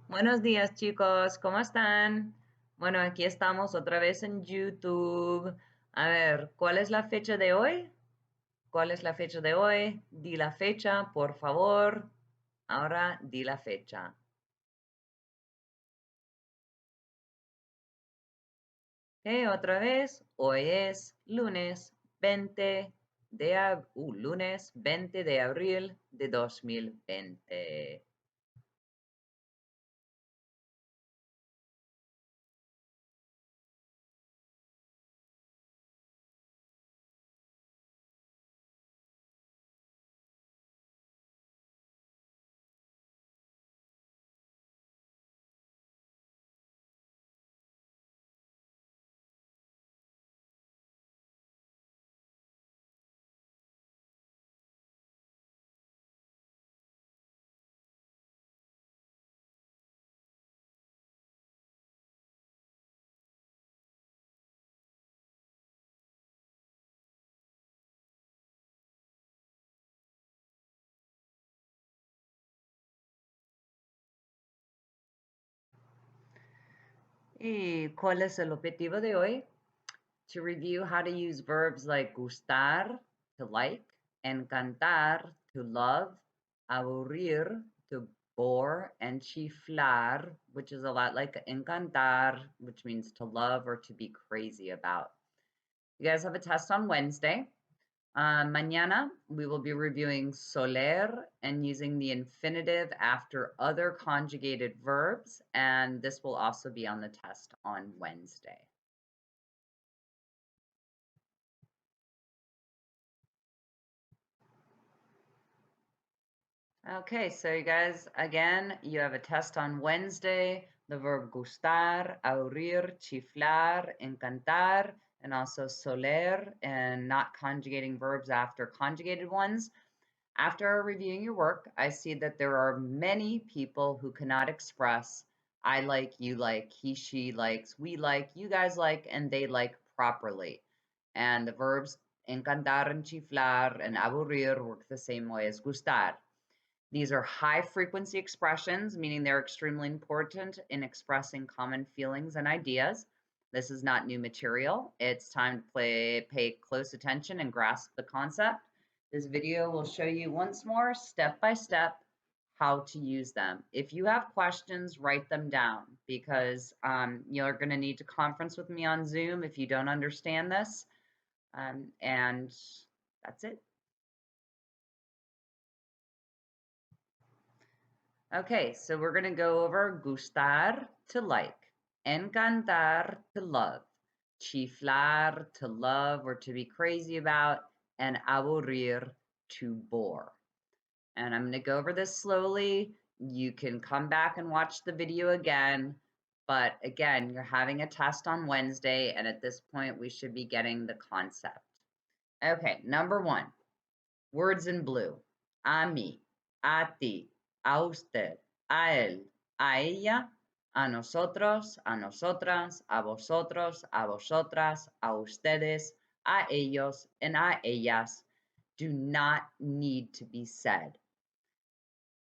Buenos días, chicos, ¿cómo están? Bueno, aquí estamos otra vez en YouTube. A ver, ¿cuál es la fecha de hoy? ¿Cuál es la fecha de hoy? Di la fecha, por favor. Ahora di la fecha. Ok, otra vez. Hoy es lunes 20 lunes 20 de abril de 2020. ¿Y cuál es el objetivo de hoy? To review how to use verbs like gustar, to like, encantar, to love, aburrir, to bore, and chiflar, which is a lot like encantar, which means to love or to be crazy about. You guys have a test on Wednesday. Mañana, we will be reviewing soler and using the infinitive after other conjugated verbs, and this will also be on the test on Wednesday. Okay, so you guys, again, you have a test on Wednesday, the verb gustar, aburrir, chiflar, encantar, and also soler, and not conjugating verbs after conjugated ones. After reviewing your work, I see that there are many people who cannot express I like, you like, he, she likes, we like, you guys like, and they like properly. And the verbs encantar and chiflar and aburrir work the same way as gustar. These are high frequency expressions, meaning they're extremely important in expressing common feelings and ideas. This is not new material. It's time to pay close attention and grasp the concept. This video will show you once more, step by step, how to use them. If you have questions, write them down because you're going to need to conference with me on Zoom if you don't understand this. And that's it. Okay, so we're going to go over gustar, to like, encantar, to love, chiflar, to love or to be crazy about, and aburrir, to bore. And I'm going to go over this slowly. You can come back and watch the video again. But again, you're having a test on Wednesday, and at this point, we should be getting the concept. Okay, number one, words in blue. A mí, a ti, a usted, a él, a ella, a nosotros, a nosotras, a vosotros, a vosotras, a ustedes, a ellos, and a ellas do not need to be said.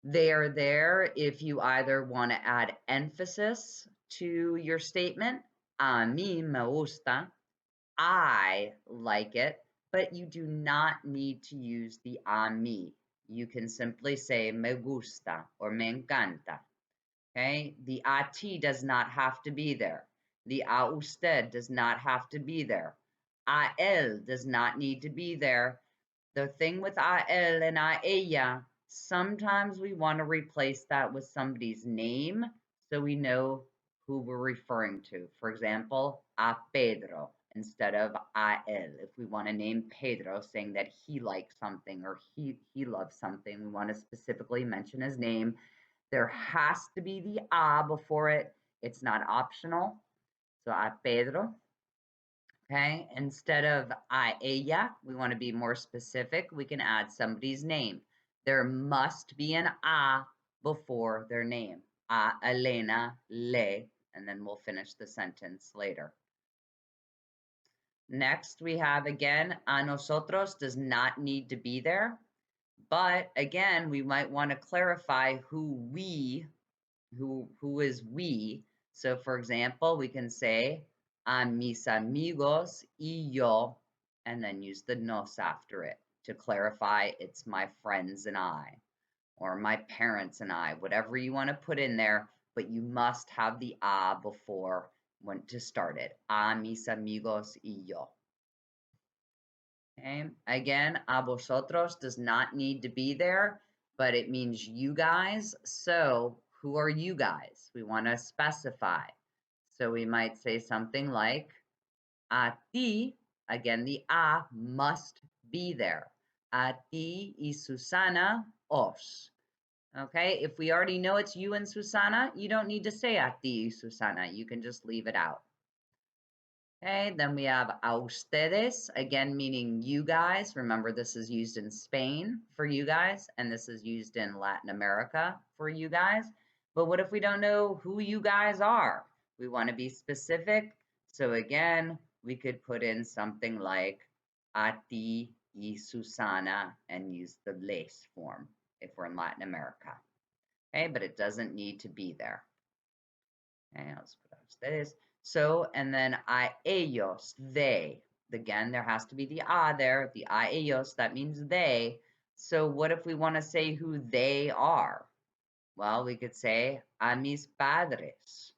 They are there if you either want to add emphasis to your statement. A mí me gusta. I like it, but you do not need to use the a mí. You can simply say me gusta or me encanta. Okay, the a ti does not have to be there. The a usted does not have to be there. A él does not need to be there. The thing with a él and a ella, sometimes we want to replace that with somebody's name so we know who we're referring to. For example, a Pedro instead of a él. If we want to name Pedro, saying that he likes something or he loves something, we want to specifically mention his name. There has to be the a before it. It's not optional. So a Pedro. Okay, instead of a ella, we want to be more specific. We can add somebody's name. There must be an a before their name. A Elena, le, and then we'll finish the sentence later. Next, we have again, a nosotros does not need to be there. But again, we might want to clarify who we who is we. So for example, we can say a mis amigos y yo, and then use the nos after it to clarify it's my friends and I, or my parents and I, whatever you want to put in there, but you must have the a before when to start it. A mis amigos y yo. Okay. Again, a vosotros does not need to be there, but it means you guys. So who are you guys? We want to specify. So we might say something like a ti. Again, the a must be there. A ti y Susana os. Okay, if we already know it's you and Susana, you don't need to say a ti y Susana. You can just leave it out. Okay, then we have a ustedes, again meaning you guys. Remember, this is used in Spain for you guys, and this is used in Latin America for you guys. But what if we don't know who you guys are? We want to be specific. So again, we could put in something like a ti y Susana and use the les form if we're in Latin America. Okay, but it doesn't need to be there. Okay, let's put ustedes. So, and then a ellos, they. Again, there has to be the a there, the a ellos, that means they. So what if we want to say who they are? Well, we could say a mis padres,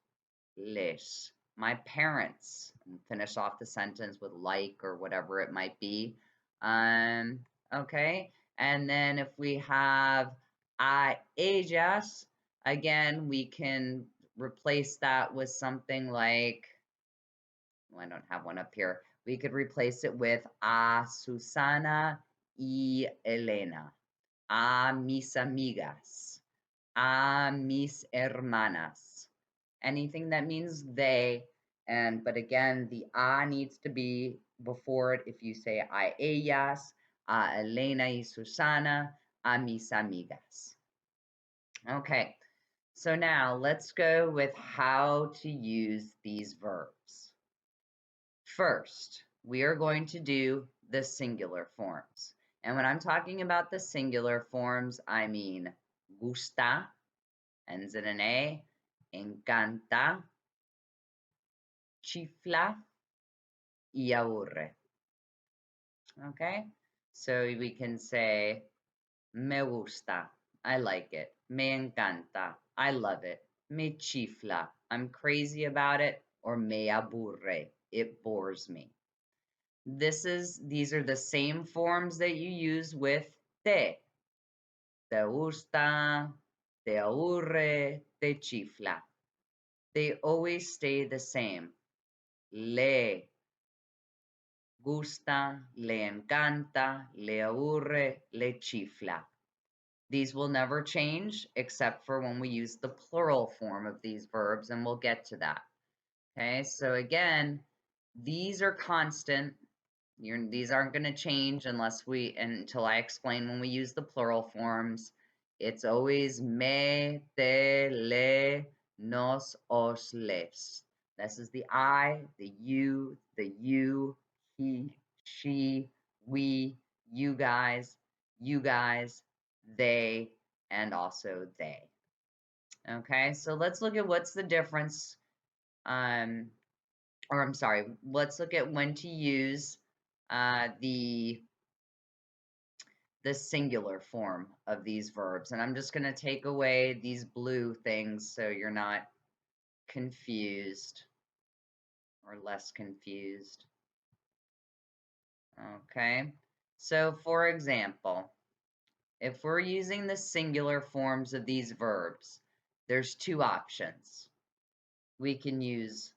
les, my parents, and finish off the sentence with like or whatever it might be. Okay, and then if we have a ellas, again, we can replace that with something like, well, I don't have one up here. We could replace it with a Susana y Elena, a mis amigas, a mis hermanas. Anything that means they, and but again, the a needs to be before it. If you say a ellas, a Elena y Susana, a mis amigas. Okay, so now let's go with how to use these verbs. First, we are going to do the singular forms. And when I'm talking about the singular forms, I mean gusta, ends in an A, encanta, chifla, y aburre. Okay, so we can say me gusta, I like it. Me encanta, I love it. Me chifla, I'm crazy about it. Or me aburre, it bores me. These are the same forms that you use with te. Te gusta, te aburre, te chifla. They always stay the same. Le gusta, le encanta, le aburre, le chifla. These will never change except for when we use the plural form of these verbs, and we'll get to that. Okay, so again, these are constant. These aren't going to change until I explain when we use the plural forms. It's always me, te, le, nos, os, les. This is the I, the you, he, she, we, you guys, they, and also they. Okay, so let's look at what's the difference. Or I'm sorry, let's look at when to use the singular form of these verbs. And I'm just going to take away these blue things so you're not confused or less confused. Okay, so for example, if we're using the singular forms of these verbs, there's two options. We can use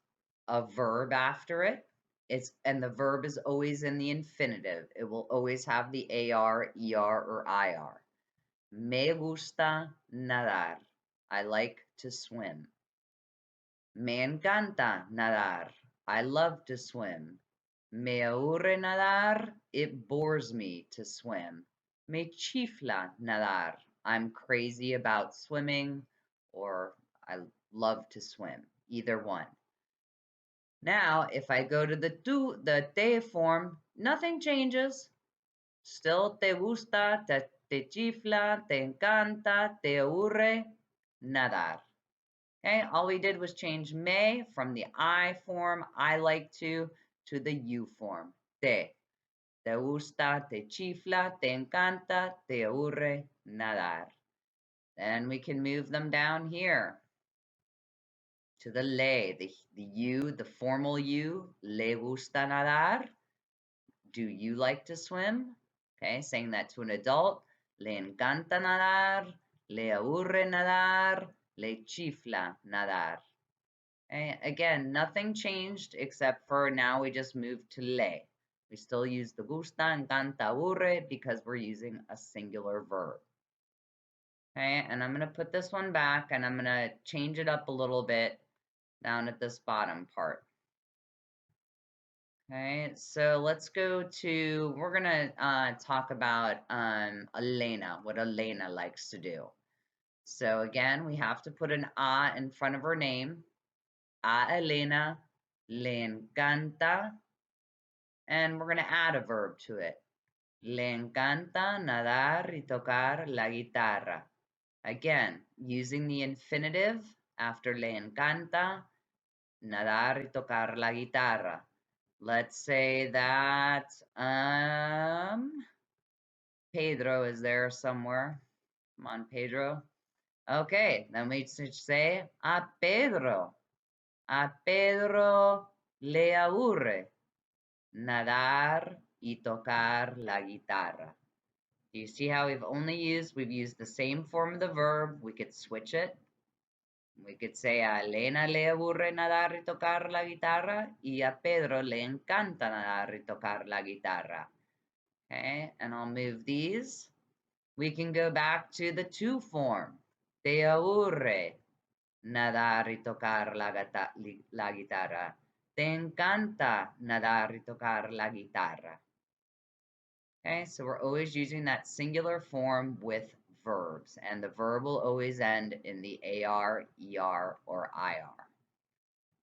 a verb after it. And the verb is always in the infinitive. It will always have the AR, ER, or IR. Me gusta nadar. I like to swim. Me encanta nadar. I love to swim. Me aburre nadar. It bores me to swim. Me chifla nadar. I'm crazy about swimming, or I love to swim. Either one. Now, if I go to the te form, nothing changes. Still te gusta, te chifla, te encanta, te aburre, nadar. Okay, all we did was change me from the I form, I like to the you form. Te gusta, te chifla, te encanta, te aburre nadar. Then we can move them down here to the le, the you, the formal you, le gusta nadar. Do you like to swim? Okay, saying that to an adult. Le encanta nadar, le aburre nadar, le chifla nadar. Okay, again, nothing changed except for now we just moved to le. We still use the gusta, encanta, aburre because we're using a singular verb. Okay, and I'm going to put this one back and I'm going to change it up a little bit down at this bottom part. Okay, so let's go to, we're going to talk about Elena, what Elena likes to do. So again, we have to put an a in front of her name. A Elena le encanta, and we're going to add a verb to it. Le encanta nadar y tocar la guitarra. Again, using the infinitive after le encanta, nadar y tocar la guitarra. Let's say that Pedro is there somewhere. Come on, Pedro. Okay, then we should say a Pedro. A Pedro le aburre nadar y tocar la guitarra. Do you see how we've used the same form of the verb? We could switch it. We could say a Elena le aburre nadar y tocar la guitarra y a Pedro le encanta nadar y tocar la guitarra. Okay, and I'll move these. We can go back to the to form. Te aburre nadar y tocar la guitarra. Te encanta nadar y tocar la guitarra. Okay, so we're always using that singular form with verbs, and the verb will always end in the AR, ER, or IR.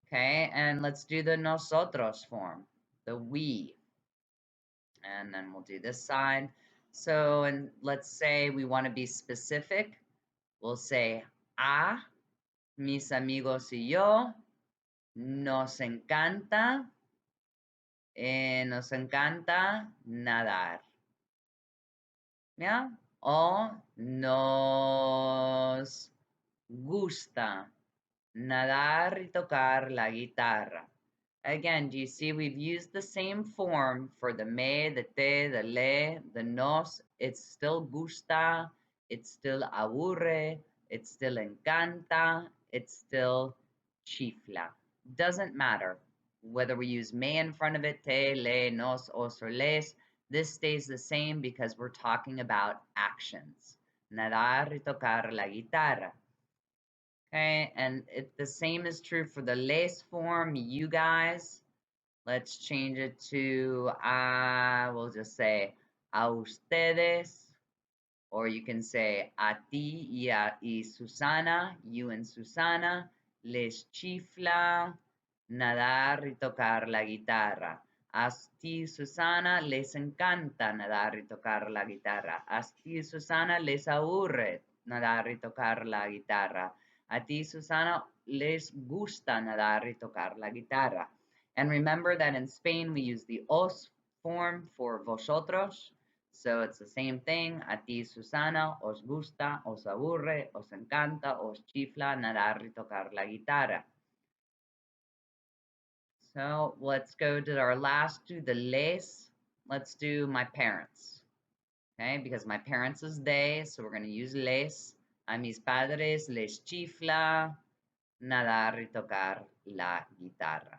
Okay, and let's do the nosotros form, the we. And then we'll do this side. So, and let's say we want to be specific. We'll say, a mis amigos y yo nos encanta nadar. ¿Ya? O nos gusta nadar y tocar la guitarra. Again, do you see we've used the same form for the me, the te, the le, the nos. It's still gusta, it's still aburre, it's still encanta, it's still chifla. Doesn't matter whether we use me in front of it, te, le, nos, os, or les. This stays the same because we're talking about actions. Nadar y tocar la guitarra. Okay, and the same is true for the les form, you guys. Let's change it to, we'll just say a ustedes, or you can say a ti y Susana, you and Susana, les chifla nadar y tocar la guitarra. A ti, Susana, les encanta nadar y tocar la guitarra. A ti, Susana, les aburre nadar y tocar la guitarra. A ti, Susana, les gusta nadar y tocar la guitarra. And remember that in Spain we use the os form for vosotros. So it's the same thing. A ti, Susana, os gusta, os aburre, os encanta, os chifla nadar y tocar la guitarra. So let's go to our last two, the les. Let's do my parents. Okay, because my parents is they, so we're going to use les. A mis padres les chifla nadar y tocar la guitarra.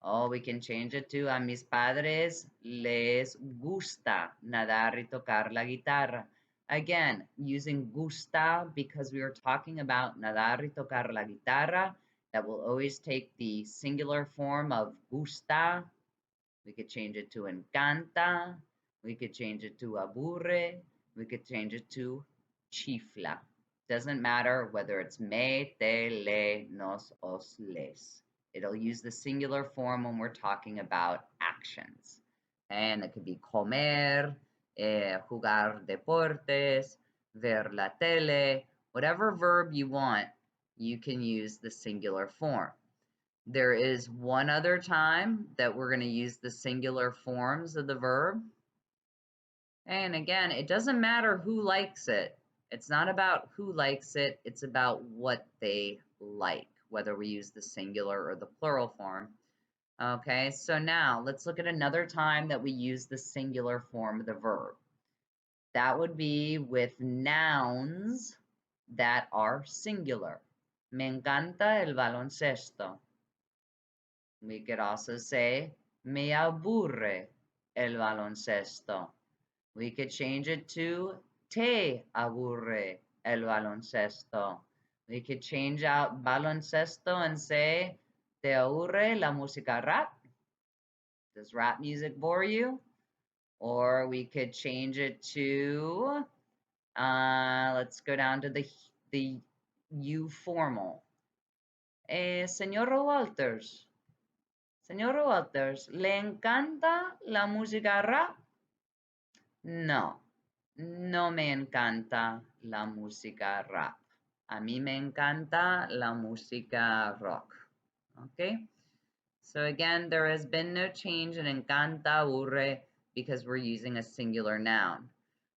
Oh, we can change it to a mis padres les gusta nadar y tocar la guitarra. Again, using gusta because we were talking about nadar y tocar la guitarra. That will always take the singular form of gusta. We could change it to encanta. We could change it to aburre. We could change it to chifla. Doesn't matter whether it's me, te, le, nos, os, les. It'll use the singular form when we're talking about actions. And it could be comer, jugar deportes, ver la tele, whatever verb you want. you can use the singular form. There is one other time that we're going to use the singular forms of the verb. And again, it doesn't matter who likes it. It's not about who likes it, it's about what they like, whether we use the singular or the plural form. Okay, so now let's look at another time that we use the singular form of the verb. That would be with nouns that are singular. Me encanta el baloncesto. We could also say, me aburre el baloncesto. We could change it to te aburre el baloncesto. We could change out baloncesto and say, te aburre la música rap? Does rap music bore you? Or we could change it to, let's go down to the you formal. Señor Walters, ¿le encanta la música rap? No, no me encanta la música rap. A mí me encanta la música rock. Okay? So again, there has been no change in encanta, aburre, because we're using a singular noun.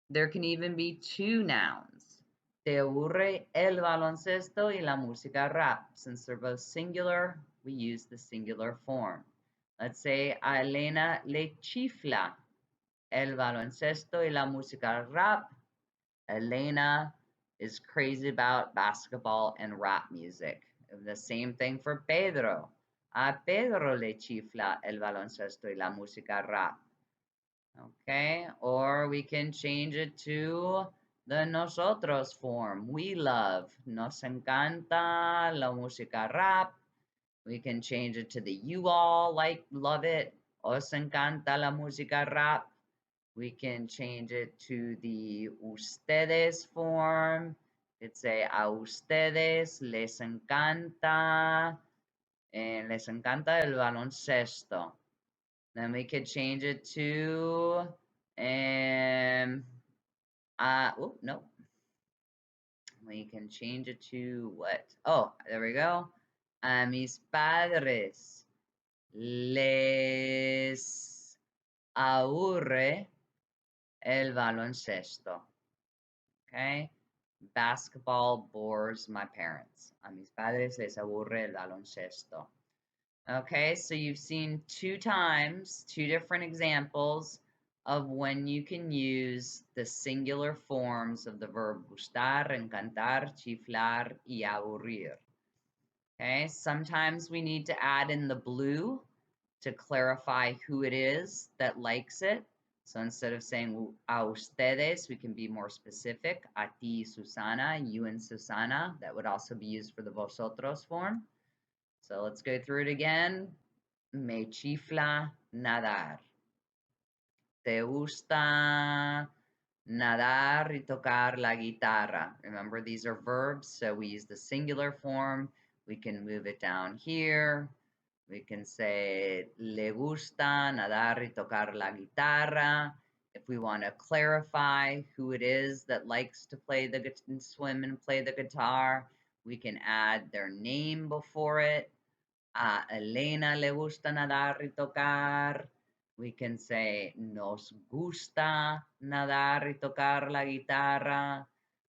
There can even be two nouns. Te aburre el baloncesto y la música rap. Since they're both singular, we use the singular form. Let's say a Elena le chifla el baloncesto y la música rap. Elena is crazy about basketball and rap music. The same thing for Pedro. A Pedro le chifla el baloncesto y la música rap. Okay, or we can change it to the nosotros form. We love. Nos encanta la música rap. We can change it to the you all love it. Os encanta la música rap. We can change it to the ustedes form. It's a ustedes les encanta el baloncesto. Then we could change it to no. We can change it to what? Oh, there we go. A mis padres les aburre el baloncesto. Okay? Basketball bores my parents. A mis padres les aburre el baloncesto. Okay, so you've seen two times, two different examples of when you can use the singular forms of the verb gustar, encantar, chiflar, y aburrir. Okay, sometimes we need to add in the blue to clarify who it is that likes it. So instead of saying a ustedes, we can be more specific. A ti, Susana, you and Susana. That would also be used for the vosotros form. So let's go through it again. Me chifla nadar. Te gusta nadar y tocar la guitarra. Remember, these are verbs, so we use the singular form. We can move it down here. We can say, le gusta nadar y tocar la guitarra. If we want to clarify who it is that likes to swim and play the guitar, we can add their name before it. A Elena le gusta nadar y tocar. We can say, nos gusta nadar y tocar la guitarra.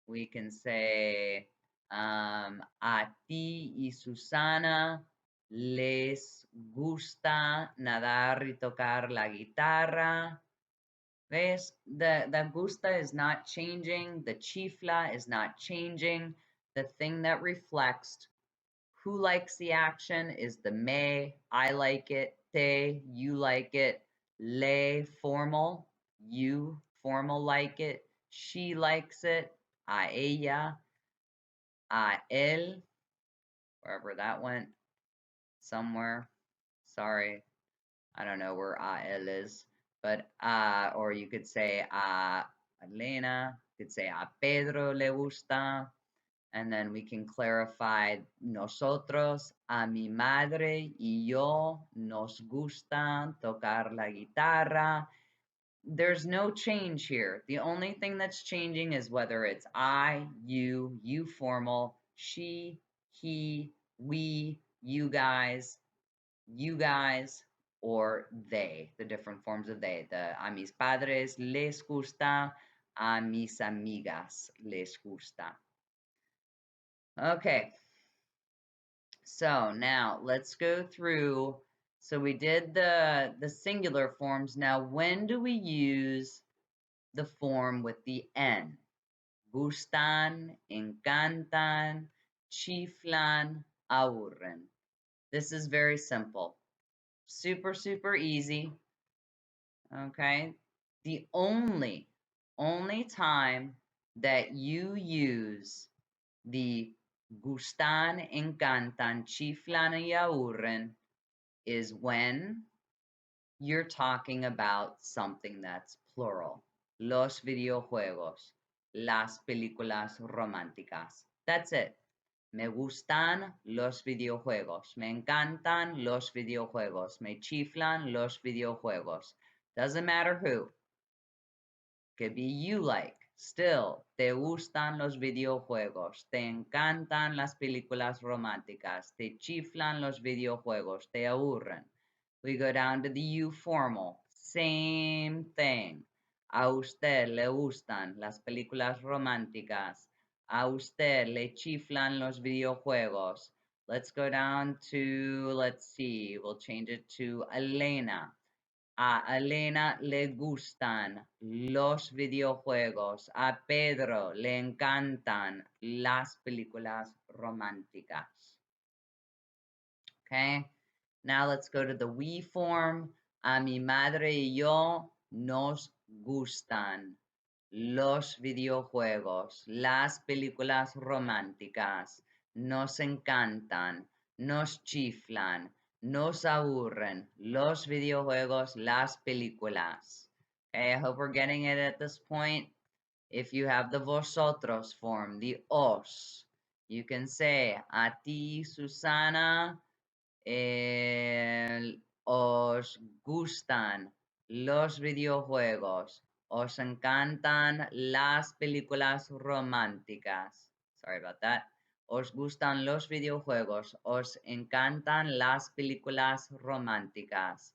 We can say, a ti y Susana les gusta nadar y tocar la guitarra. ¿Ves? The gusta is not changing. The chifla is not changing. The thing that reflects who likes the action is the me, I like it, te, you like it, le, formal, you, formal like it, she likes it, a ella, a él, wherever that went, somewhere, sorry, I don't know where a él is, but, or you could say a Elena, you could say a Pedro le gusta, and then we can clarify nosotros, a mi madre y yo nos gusta tocar la guitarra. There's no change here. The only thing that's changing is whether it's I, you formal, she, he, we, you guys, or they, the different forms of they. A mis padres les gusta, a mis amigas les gusta. Okay, so now let's go through. So we did the singular forms. Now, when do we use the form with the N? Gustan, encantan, chiflan, aburren. This is very simple. Super, super easy. Okay. The only time that you use the gustan, encantan, chiflan, y aburren is when you're talking about something that's plural. Los videojuegos, las películas románticas. That's it. Me gustan los videojuegos. Me encantan los videojuegos. Me chiflan los videojuegos. Doesn't matter who. Could be you like. Still, te gustan los videojuegos. Te encantan las películas románticas. Te chiflan los videojuegos. Te aburren. We go down to the you formal. Same thing. A usted le gustan las películas románticas. A usted le chiflan los videojuegos. Let's go down to, let's see, we'll change it to Elena. A Elena le gustan los videojuegos. A Pedro le encantan las películas románticas. Okay, now let's go to the we form. A mi madre y yo nos gustan los videojuegos, las películas románticas. Nos encantan, nos chiflan, nos aburren los videojuegos, las películas. Okay, I hope we're getting it at this point. If you have the vosotros form, the os, you can say, a ti, Susana, os gustan los videojuegos, os encantan las películas románticas. Sorry about that. Os gustan los videojuegos, os encantan las películas románticas.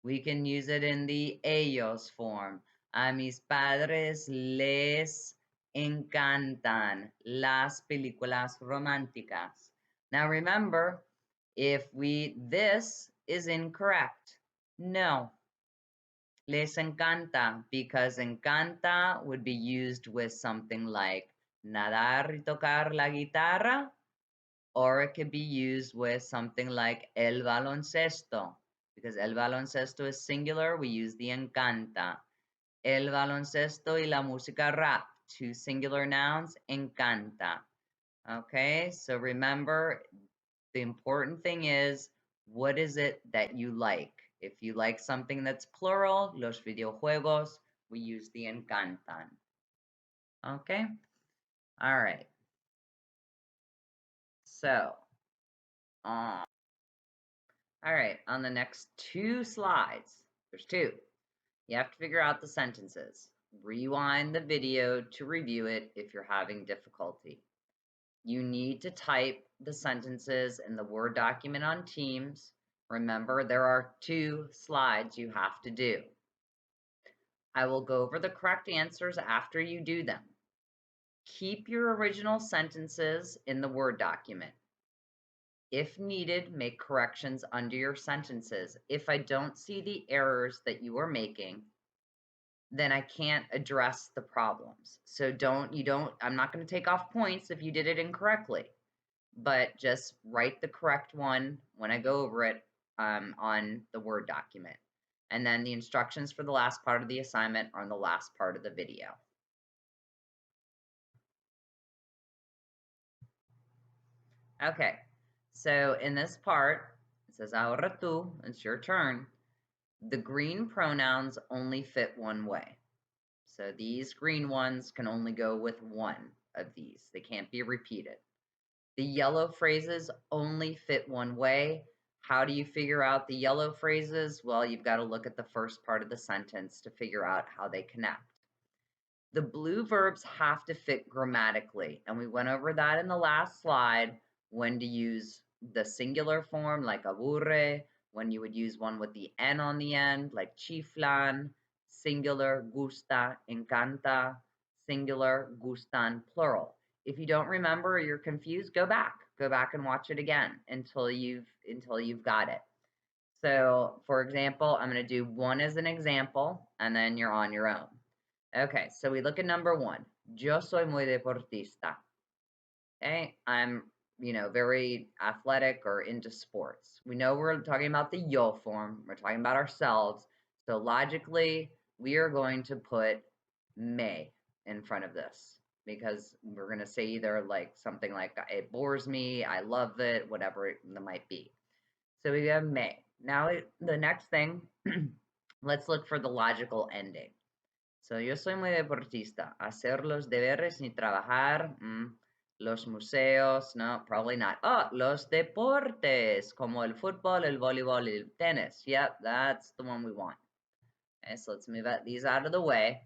We can use it in the ellos form. A mis padres les encantan las películas románticas. Now remember, if this is incorrect. No. Les encanta, because encanta would be used with something like nadar y tocar la guitarra, or it could be used with something like el baloncesto, because el baloncesto is singular, we use the encanta. El baloncesto y la música rap, two singular nouns, encanta. Okay, so remember, the important thing is, what is it that you like? If you like something that's plural, los videojuegos, we use the encantan. Okay? All right. So, all right, on the next two slides, there's two. You have to figure out the sentences. Rewind the video to review it if you're having difficulty. You need to type the sentences in the Word document on Teams. Remember, there are two slides you have to do. I will go over the correct answers after you do them. Keep your original sentences in the Word document. If needed, make corrections under your sentences. If I don't see the errors that you are making, then I can't address the problems. So I'm not going to take off points if you did it incorrectly, but just write the correct one when I go over it on the Word document. And then the instructions for the last part of the assignment are on the last part of the video. Okay, so in this part, it says, ahora tú, it's your turn. The green pronouns only fit one way. So these green ones can only go with one of these. They can't be repeated. The yellow phrases only fit one way. How do you figure out the yellow phrases? Well, you've got to look at the first part of the sentence to figure out how they connect. The blue verbs have to fit grammatically, and we went over that in the last slide when to use the singular form, like aburre, when you would use one with the N on the end, like chiflan, singular, gusta, encanta, singular, gustan, plural. If you don't remember or you're confused, go back. Go back and watch it again until you've got it. So, for example, I'm going to do one as an example, and then you're on your own. Okay, so we look at number one. Yo soy muy deportista. Okay, I'm, very athletic or into sports. We know we're talking about the yo form. We're talking about ourselves. So logically, we are going to put me in front of this because we're going to say either like something like it bores me, I love it, whatever it might be. So we have me. Now the next thing, let's look for the logical ending. So yo soy muy deportista. Hacer los deberes ni trabajar. Los museos, no, probably not. Oh, los deportes, como el fútbol, el voleibol, el tennis. Yep, that's the one we want. Okay, so let's move these out of the way.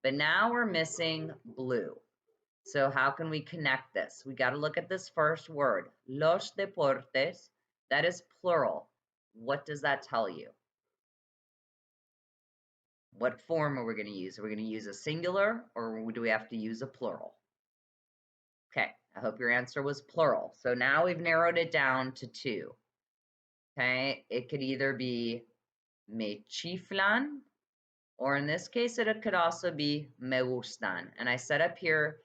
But now we're missing blue. So how can we connect this? We got to look at this first word. Los deportes, that is plural. What does that tell you? What form are we going to use? Are we going to use a singular or do we have to use a plural? Okay, I hope your answer was plural. So now we've narrowed it down to two. Okay, it could either be me chiflan, or in this case, it could also be me gustan. And I set up here,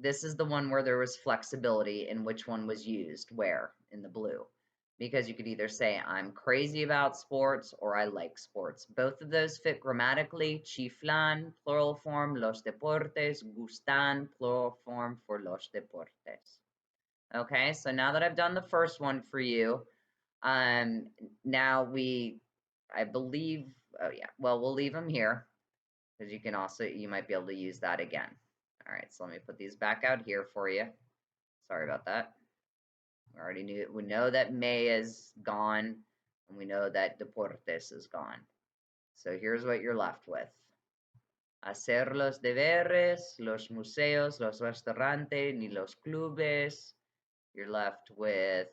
this is the one where there was flexibility in which one was used, where, in the blue. Because you could either say, I'm crazy about sports, or I like sports. Both of those fit grammatically. Chiflan, plural form, los deportes. Gustan, plural form for los deportes. Okay, so now that I've done the first one for you, now I believe, oh yeah, well, we'll leave them here, because you might be able to use that again. All right, so let me put these back out here for you. Sorry about that. We know that me is gone, and we know that deportes is gone. So here's what you're left with. Hacer los deberes, los museos, los restaurantes, ni los clubes. You're left with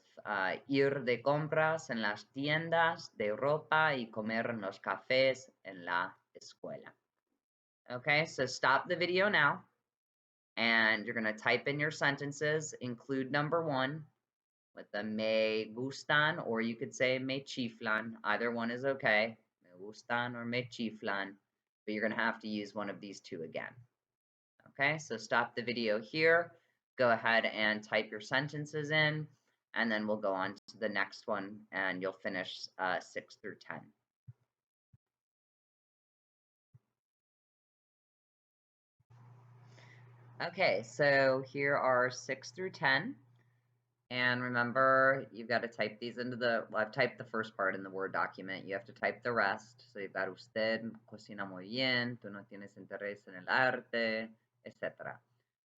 ir de compras en las tiendas de ropa y comer en los cafés en la escuela. Okay, so stop the video now, and you're going to type in your sentences, include number one with the me gustan, or you could say me chiflan. Either one is okay, me gustan or me chiflan, but you're going to have to use one of these two again. Okay, so stop the video here, go ahead and type your sentences in, and then we'll go on to the next one, and you'll finish 6 through 10. Okay, so here are 6 through 10. And remember, you've got to type these into I've typed the first part in the Word document. You have to type the rest. So you've got usted cocina muy bien, tú no tienes interés en el arte, etc.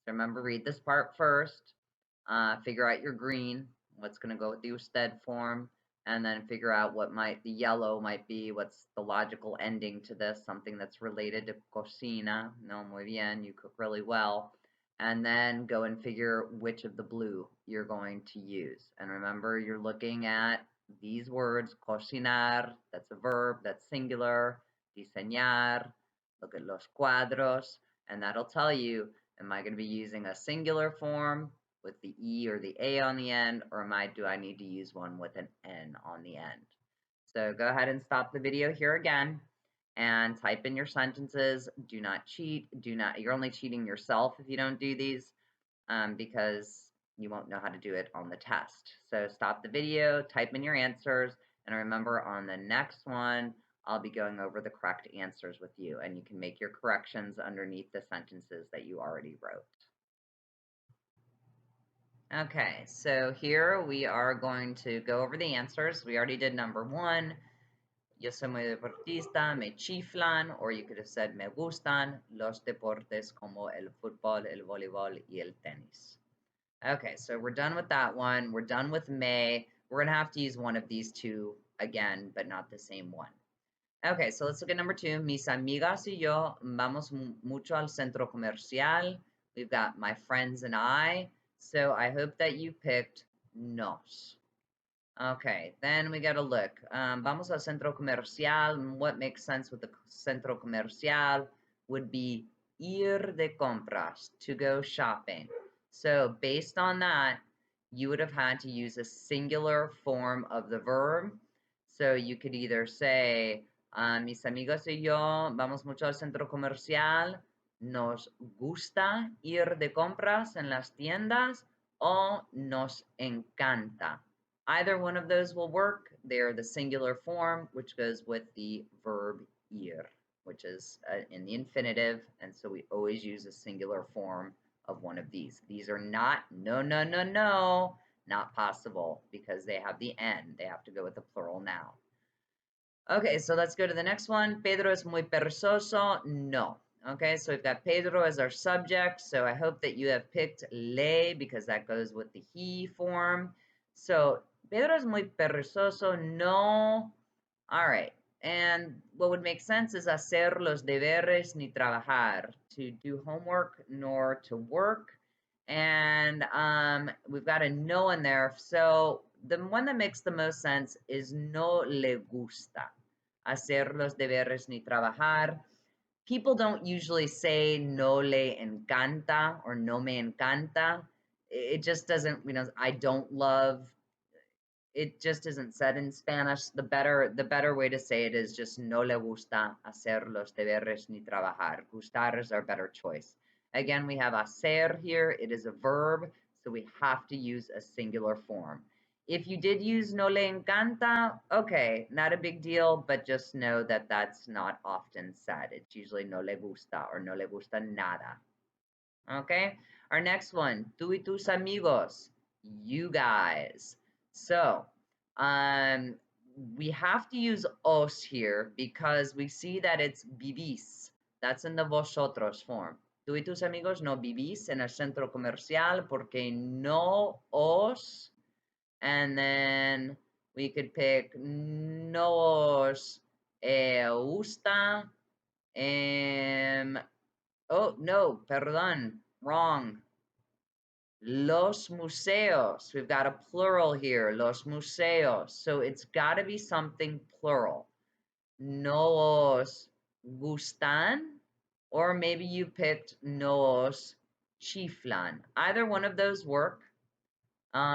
So remember, read this part first, figure out your green, what's going to go with the usted form, and then figure out what the yellow might be, what's the logical ending to this, something that's related to cocina, no, muy bien, you cook really well, and then go and figure which of the blue you're going to use. And remember, you're looking at these words, cocinar, that's a verb, that's singular, diseñar, look at los cuadros, and that'll tell you, am I going to be using a singular form with the E or the A on the end, or do I need to use one with an N on the end? So go ahead and stop the video here again and type in your sentences. Do not cheat. You're only cheating yourself if you don't do these, because you won't know how to do it on the test. So stop the video, type in your answers, and remember, on the next one, I'll be going over the correct answers with you, and you can make your corrections underneath the sentences that you already wrote. Okay, so here we are going to go over the answers. We already did number one. Yo soy muy deportista, me chiflan, or you could have said me gustan los deportes como el fútbol, el voleibol, y el tenis. Okay, so we're done with that one. We're done with me. We're going to have to use one of these two again, but not the same one. Okay, so let's look at number two. Mis amigas y yo vamos mucho al centro comercial. We've got my friends and I. So I hope that you picked nos. Okay, then we gotta look. Vamos al centro comercial. And what makes sense with the centro comercial would be ir de compras, to go shopping. So based on that, you would have had to use a singular form of the verb. So you could either say, mis amigos y yo vamos mucho al centro comercial. Nos gusta ir de compras en las tiendas o nos encanta. Either one of those will work. They're the singular form, which goes with the verb ir, which is in the infinitive. And so we always use a singular form of one of these. These are not, no, no, no, no, not possible because they have the N. They have to go with the plural noun. Okay, so let's go to the next one. Pedro es muy perezoso. No. Okay, so we've got Pedro as our subject. So I hope that you have picked le because that goes with the he form. So Pedro es muy perezoso. No. All right. And what would make sense is hacer los deberes ni trabajar, to do homework nor to work. And we've got a no in there. So the one that makes the most sense is no le gusta hacer los deberes ni trabajar. People don't usually say no le encanta or no me encanta. It just doesn't, I don't love, it just isn't said in Spanish. The better way to say it is just no le gusta hacer los deberes ni trabajar. Gustar is our better choice. Again, we have hacer here. It is a verb, so we have to use a singular form. If you did use no le encanta, okay, not a big deal, but just know that that's not often said. It's usually no le gusta or no le gusta nada. Okay, our next one, tú y tus amigos, you guys. So we have to use os here because we see that it's vivís. That's in the vosotros form. Tú y tus amigos no vivís en el centro comercial porque no os. And then we could pick no os gusta. Oh, no, perdón, wrong. Los museos. We've got a plural here, los museos. So it's got to be something plural. Nos gustan, or maybe you picked nos chiflan. Either one of those work.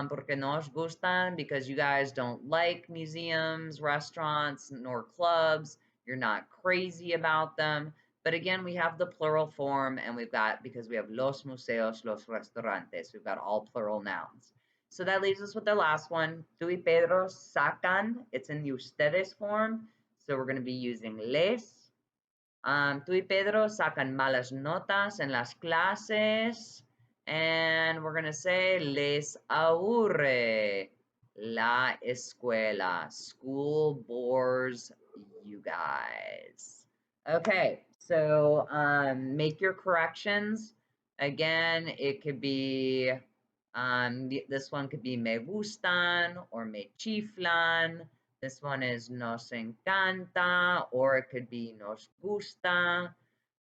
Porque nos gustan, because you guys don't like museums, restaurants, nor clubs. You're not crazy about them. But again, we have the plural form, and we've got, because we have los museos, los restaurantes, we've got all plural nouns. So that leaves us with the last one. Tú y Pedro sacan. It's in the ustedes form. So we're going to be using les. Tú y Pedro sacan malas notas en las clases. And we're going to say, les aburre la escuela. School bores you guys. Okay, so make your corrections. Again, it could be, this one could be me gustan or me chiflan. This one is nos encanta, or it could be nos gusta.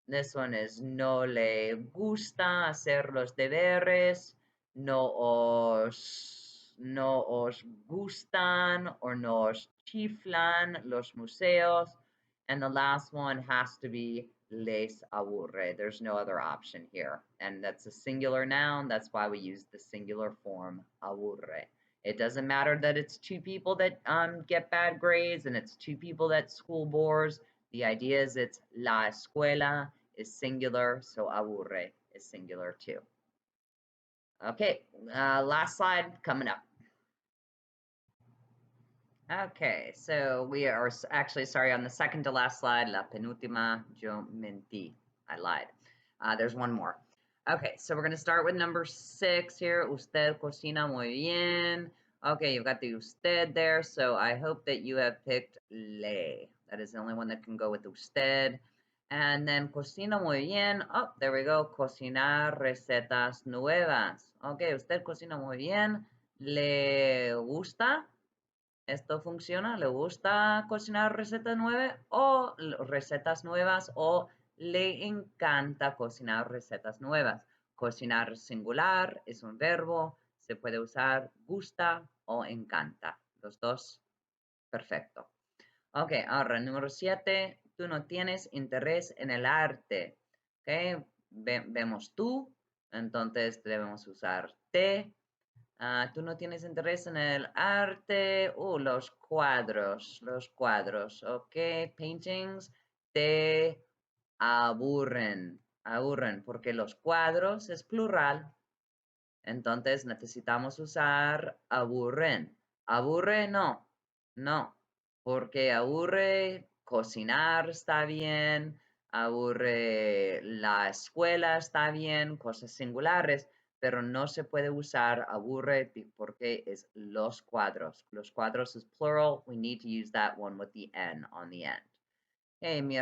This one is no le gusta hacer los deberes, no os gustan or no os chiflan los museos. And the last one has to be les aburre. There's no other option here. And that's a singular noun. That's why we use the singular form aburre. It doesn't matter that it's two people that get bad grades and it's two people that school bores. The idea is it's la escuela is singular, so aburre is singular too. Okay, last slide coming up. Okay, so we are actually, sorry, on the second to last slide, la penúltima, yo mentí, I lied. There's one more. Okay, so we're going to start with number 6 here. Usted cocina muy bien. Okay, you've got the usted there, so I hope that you have picked le. That is the only one that can go with usted. And then cocina muy bien. Oh, there we go. Cocinar recetas nuevas. Okay, usted cocina muy bien. ¿Le gusta? ¿Esto funciona? ¿Le gusta cocinar recetas nuevas o le encanta cocinar recetas nuevas? Cocinar singular es un verbo, se puede usar gusta o encanta. Los dos, perfecto. Ok, ahora número 7, tú no tienes interés en el arte. Ok, vemos tú, entonces debemos usar te. Tú no tienes interés en el arte. Los cuadros, ok, paintings te aburren, porque los cuadros es plural. Entonces necesitamos usar aburren. Aburre no, porque aburre cocinar está bien, aburre la escuela está bien, cosas singulares, pero no se puede usar aburre porque es los cuadros. Los cuadros es plural, we need to use that one with the N on the end. Hey, mis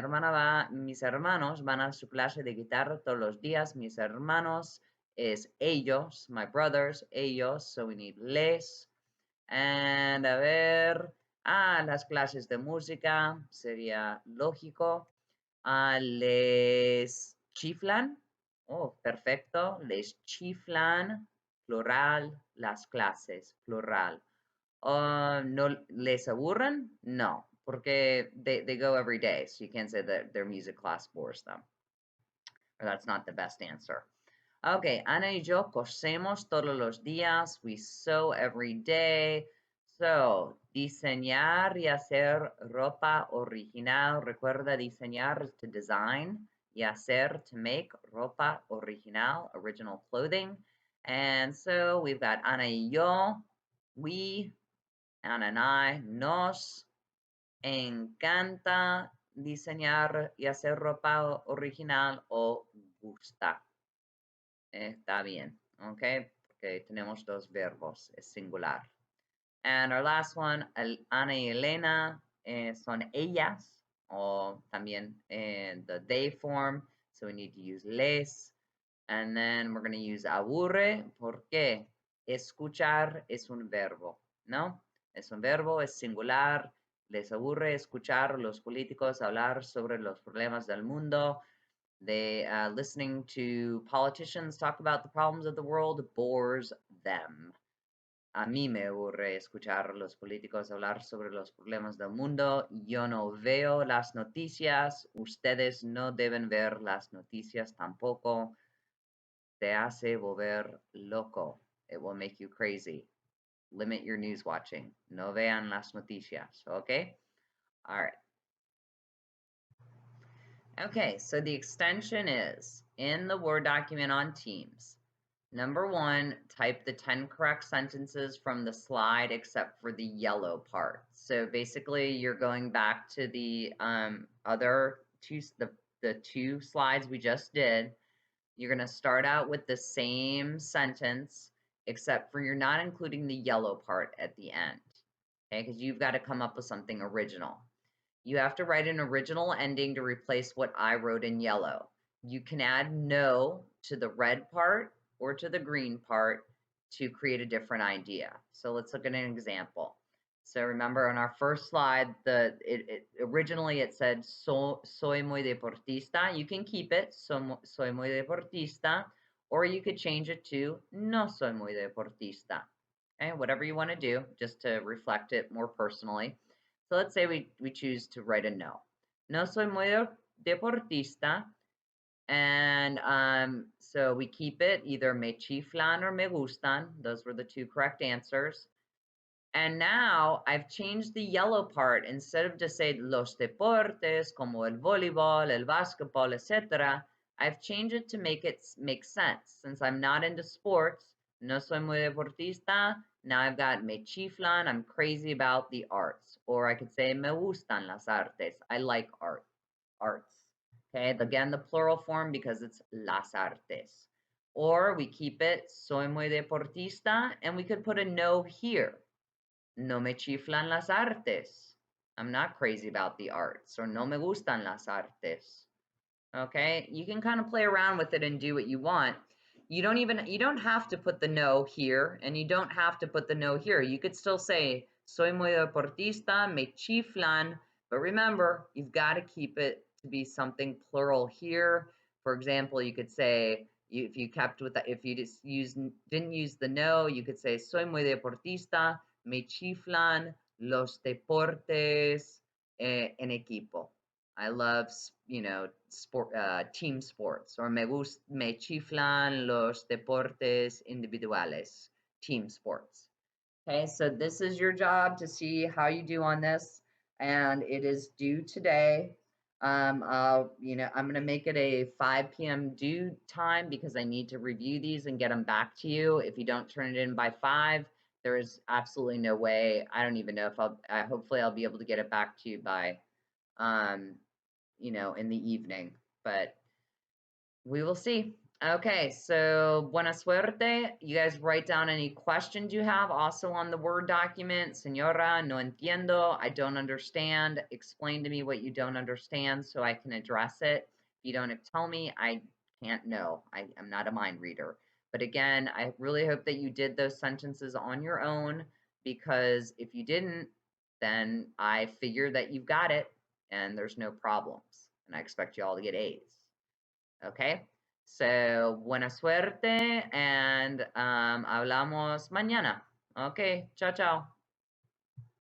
hermanos van a su clase de guitarra todos los días. Mis hermanos es ellos, my brothers, ellos, so we need les. And a ver, las clases de música sería lógico. Les chiflan. Oh, perfecto. Les chiflan, plural, las clases, plural. ¿No les aburren? No, porque they go every day, so you can't say that their music class bores them. Or that's not the best answer. Okay, Ana y yo cosemos todos los días. We sew every day. So, diseñar y hacer ropa original. Recuerda, diseñar is to design y hacer to make ropa original, original clothing. And so we've got Ana y yo. We, Ana and I, nos encanta diseñar y hacer ropa original o gusta. Está bien, okay? Porque tenemos dos verbos, es singular. And our last one, Ana y Elena, son ellas, o también the they form, so we need to use les. And then we're going to use aburre, porque escuchar es un verbo, ¿no? Es un verbo, es singular. Les aburre escuchar los políticos hablar sobre los problemas del mundo. Listening to politicians talk about the problems of the world bores them. A mí me aburre escuchar los políticos hablar sobre los problemas del mundo. Yo no veo las noticias. Ustedes no deben ver las noticias tampoco. Te hace volver loco. It will make you crazy. Limit your news watching. No vean las noticias, okay? All right. Okay, so the extension is in the Word document on Teams. Number 1, type the 10 correct sentences from the slide except for the yellow part. So basically, you're going back to the other two, the two slides we just did. You're going to start out with the same sentence, except for you're not including the yellow part at the end, okay? Because you've got to come up with something original. You have to write an original ending to replace what I wrote in yellow. You can add no to the red part or to the green part to create a different idea. So let's look at an example. So remember on our first slide, originally it said soy muy deportista. You can keep it, soy muy deportista, or you could change it to no soy muy deportista. Okay, whatever you want to do, just to reflect it more personally. So let's say we choose to write a no. No soy muy deportista. And so we keep it either me chiflan or me gustan. Those were the two correct answers. And now I've changed the yellow part. Instead of just say los deportes, como el voleibol, el basketball, etc., I've changed it to make it make sense. Since I'm not into sports, no soy muy deportista, now I've got me chiflan, I'm crazy about the arts. Or I could say me gustan las artes, I like arts. Okay, again, the plural form because it's las artes. Or we keep it soy muy deportista, and we could put a no here. No me chiflan las artes. I'm not crazy about the arts, or no me gustan las artes. Okay, you can kind of play around with it and do what you want. You don't have to put the no here, and you don't have to put the no here. You could still say soy muy deportista, me chiflan, but remember, you've got to keep it to be something plural here. For example, you could say If you kept with that, if you just didn't use the no, you could say soy muy deportista, me chiflan los deportes en equipo. I love, sport, team sports, or me chiflan los deportes individuales, team sports. Okay, so this is your job to see how you do on this, and it is due today. I'm going to make it a 5 p.m. due time because I need to review these and get them back to you. If you don't turn it in by 5, there is absolutely no way. I don't even know if hopefully I'll be able to get it back to you by, um, in the evening, but we will see. Okay, so buena suerte. You guys write down any questions you have also on the Word document. Señora, no entiendo. I don't understand. Explain to me what you don't understand so I can address it. If you don't tell me, I can't know. I'm not a mind reader. But again, I really hope that you did those sentences on your own because if you didn't, then I figure that you've got it and there's no problems. And I expect you all to get A's. Okay, so buena suerte and hablamos mañana. Okay, chao, chao.